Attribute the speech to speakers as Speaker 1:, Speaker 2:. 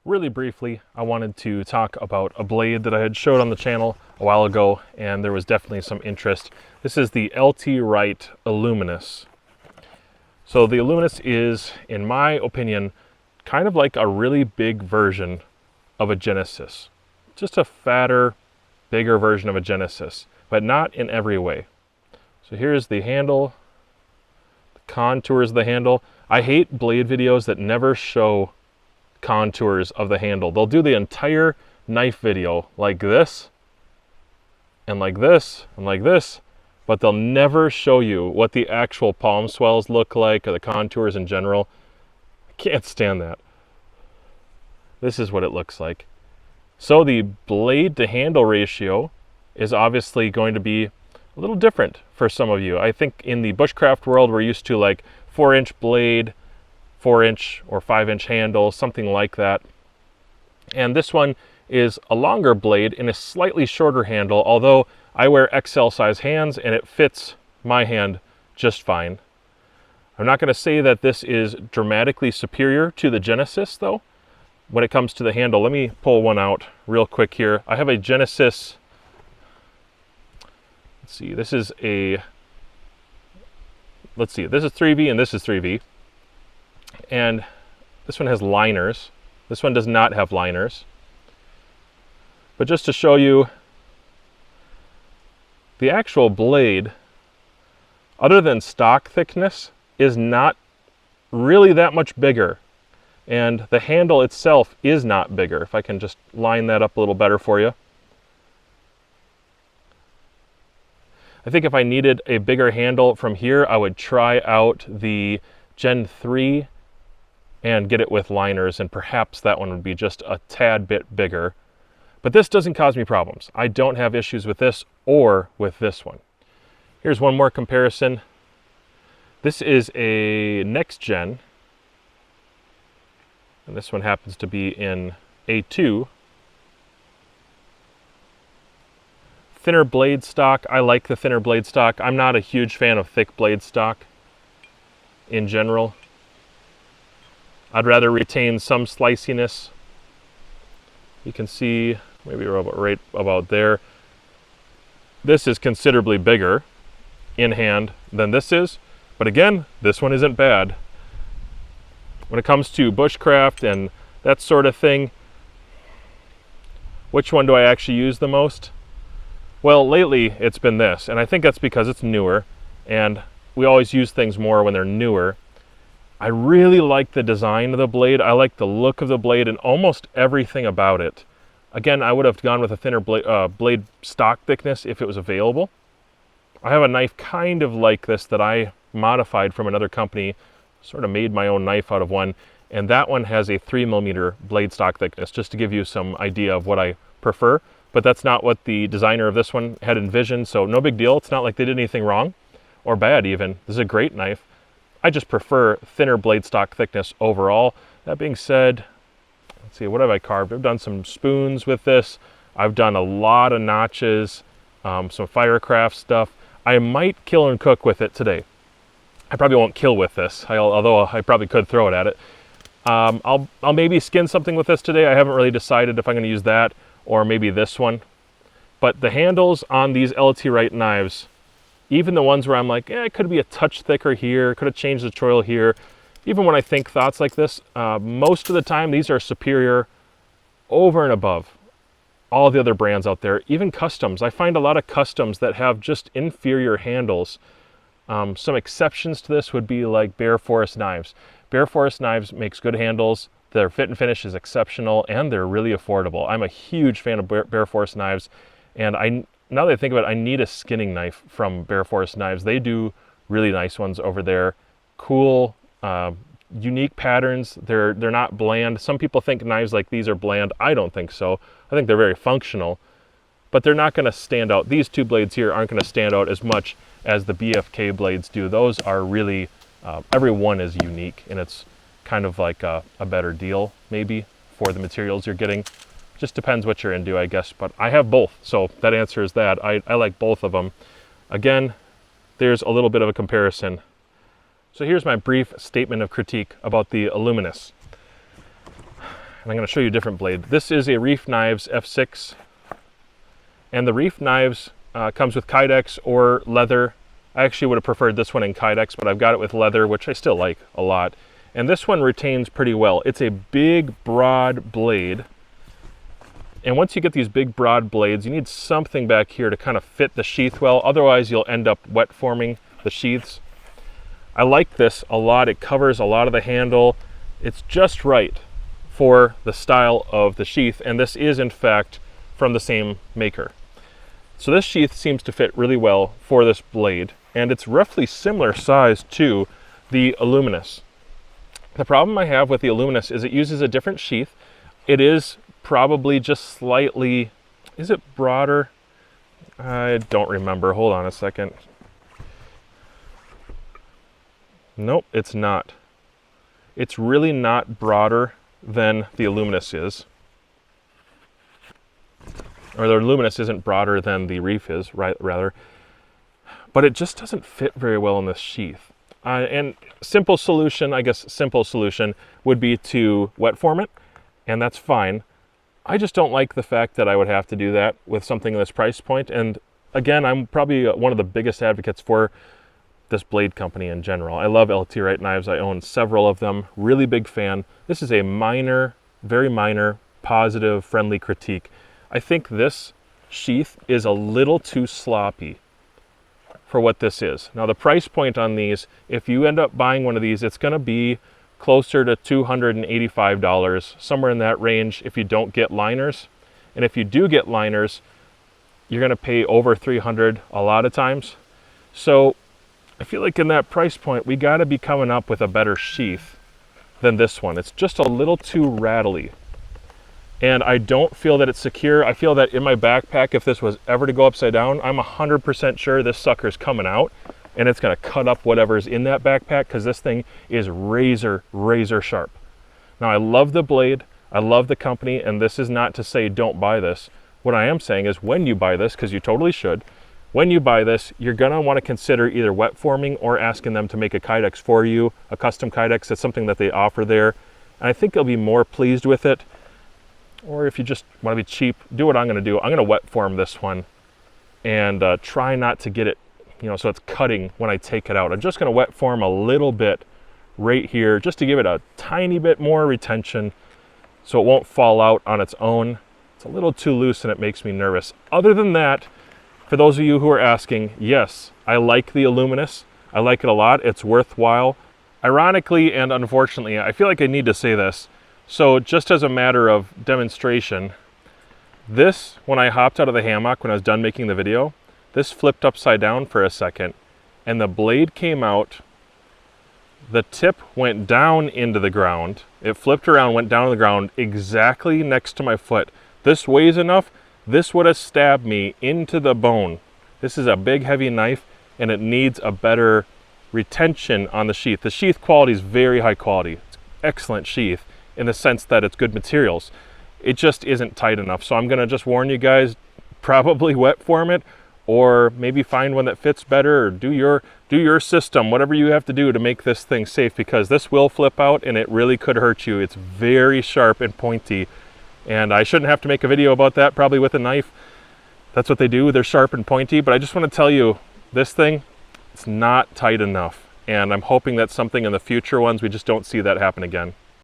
Speaker 1: Really briefly, I wanted to talk about a blade that I had showed on the channel a while ago, and there was definitely some interest. This is the Wright Illuminous. So the Illuminous is, in my opinion, kind of like a really big version of a Genesis. Just a fatter, bigger version of a Genesis, but not in every way. So here's the handle, the contours of the handle. I hate blade videos that never show contours of the handle. They'll do the entire knife video like this, and like this, and like this, but they'll never show you what the actual palm swells look like or the contours in general. I can't stand that. This is what it looks like. So the blade to handle ratio is obviously going to be a little different for some of you. I think in the bushcraft world, we're used to like 4-inch blade, 4-inch or 5-inch handle, something like that. And this one is a longer blade and a slightly shorter handle, although I wear XL size hands and it fits my hand just fine. I'm not going to say that this is dramatically superior to the Genesis though. When it comes to the handle, let me pull one out real quick here. I have a Genesis, let's see, this is 3V and this is 3V. And this one has liners. This one does not have liners. But just to show you, the actual blade, other than stock thickness, is not really that much bigger. And the handle itself is not bigger. If I can just line that up a little better for you. I think if I needed a bigger handle from here, I would try out the Gen 3 and get it with liners, and perhaps that one would be just a tad bit bigger. But this doesn't cause me problems. I don't have issues with this or with this one. Here's one more comparison. This is a next gen, and this one happens to be in A2. Thinner blade stock. I like the thinner blade stock. I'm not a huge fan of thick blade stock in general. I'd rather retain some sliciness. You can see, maybe we're right about there. This is considerably bigger in hand than this is, but again, this one isn't bad. When it comes to bushcraft and that sort of thing, which one do I actually use the most? Well, lately it's been this, and I think that's because it's newer, and we always use things more when they're newer. I really like the design of the blade. I like the look of the blade and almost everything about it. Again, I would have gone with a thinner blade stock thickness if it was available. I have a knife kind of like this that I modified from another company, sort of made my own knife out of one, and that one has a 3mm blade stock thickness, just to give you some idea of what I prefer. But that's not what the designer of this one had envisioned, so no big deal. It's not like they did anything wrong or bad even. This is a great knife. I just prefer thinner blade stock thickness overall. That being said, let's see, what have I carved? I've done some spoons with this. I've done a lot of notches, some firecraft stuff. I might kill and cook with it today. I probably won't kill with this, although I probably could throw it at it. I'll maybe skin something with this today. I haven't really decided if I'm going to use that or maybe this one. But the handles on these LT Wright knives, even the ones where I'm like, it could be a touch thicker here, could have changed the choil here. Even when I think thoughts like this, most of the time these are superior over and above all the other brands out there, even customs. I find a lot of customs that have just inferior handles. Some exceptions to this would be like Bear Forest knives. Bear Forest knives makes good handles. Their fit and finish is exceptional, and they're really affordable. I'm a huge fan of Bear Forest knives, and now that I think of it, I need a skinning knife from Bear Forest Knives. They do really nice ones over there. Cool, unique patterns. They're not bland. Some people think knives like these are bland. I don't think so. I think they're very functional, but they're not going to stand out. These two blades here aren't going to stand out as much as the BFK blades do. Those are really, every one is unique, and it's kind of like a better deal maybe for the materials you're getting. Just depends what you're into, I guess, but I have both, so that answers that. I like both of them. Again, there's a little bit of a comparison. So here's my brief statement of critique about the Illuminous. and I'm going to show you a different blade. This is a Reef Knives F6, and the Reef Knives comes with Kydex or leather. I actually would have preferred this one in Kydex, but I've got it with leather, which I still like a lot. And this one retains pretty well. It's a big, broad blade. And once you get these big, broad blades, you need something back here to kind of fit the sheath well. Otherwise, you'll end up wet forming the sheaths. I like this a lot. It covers a lot of the handle. It's just right for the style of the sheath. And this is, in fact, from the same maker. So this sheath seems to fit really well for this blade. And it's roughly similar size to the Illuminous. The problem I have with the Illuminous is it uses a different sheath. It is probably just slightly, is it broader? I don't remember. Hold on a second. Nope, it's not. It's really not broader than the Illuminous is. Or the Illuminous isn't broader than the Reef is, rather. But it just doesn't fit very well in this sheath. And simple solution, I guess simple solution would be to wet form it, and that's fine. I just don't like the fact that I would have to do that with something in this price point. And again, I'm probably one of the biggest advocates for this blade company in general. I love LT Wright knives. I own several of them. Really big fan. This is a minor, very minor, positive, friendly critique. I think this sheath is a little too sloppy for what this is. Now the price point on these, if you end up buying one of these, it's going to be closer to $285, somewhere in that range if you don't get liners. And if you do get liners, you're going to pay over $300 a lot of times. So I feel like in that price point, we got to be coming up with a better sheath than this one. It's just a little too rattly. And I don't feel that it's secure. I feel that in my backpack, if this was ever to go upside down, I'm 100% sure this sucker's coming out and it's gonna cut up whatever's in that backpack, because this thing is razor sharp. Now I love the blade, I love the company, and this is not to say don't buy this. What I am saying is when you buy this, because you totally should, when you buy this, you're gonna wanna consider either wet forming or asking them to make a Kydex for you, a custom Kydex. That's something that they offer there. And I think you'll be more pleased with it. Or if you just wanna be cheap, do what I'm gonna do. I'm gonna wet form this one and try not to get it, so it's cutting when I take it out. I'm just gonna wet form a little bit right here just to give it a tiny bit more retention so it won't fall out on its own. It's a little too loose and it makes me nervous. Other than that, for those of you who are asking, yes, I like the Illuminous. I like it a lot. It's worthwhile. Ironically and unfortunately, I feel like I need to say this. So just as a matter of demonstration, this, when I hopped out of the hammock when I was done making the video, this flipped upside down for a second and the blade came out. The tip went down into the ground. It flipped around, went down to the ground exactly next to my foot. This weighs enough. This would have stabbed me into the bone. This is a big, heavy knife, and it needs a better retention on the sheath. The sheath quality is very high quality. It's excellent sheath in the sense that it's good materials. It just isn't tight enough. So I'm gonna just warn you guys, probably wet form it, or maybe find one that fits better, or do your system, whatever you have to do to make this thing safe, because this will flip out and it really could hurt you. It's very sharp and pointy. And I shouldn't have to make a video about that probably with a knife. That's what they do, they're sharp and pointy. But I just want to tell you, this thing, it's not tight enough. And I'm hoping that something in the future ones, we just don't see that happen again.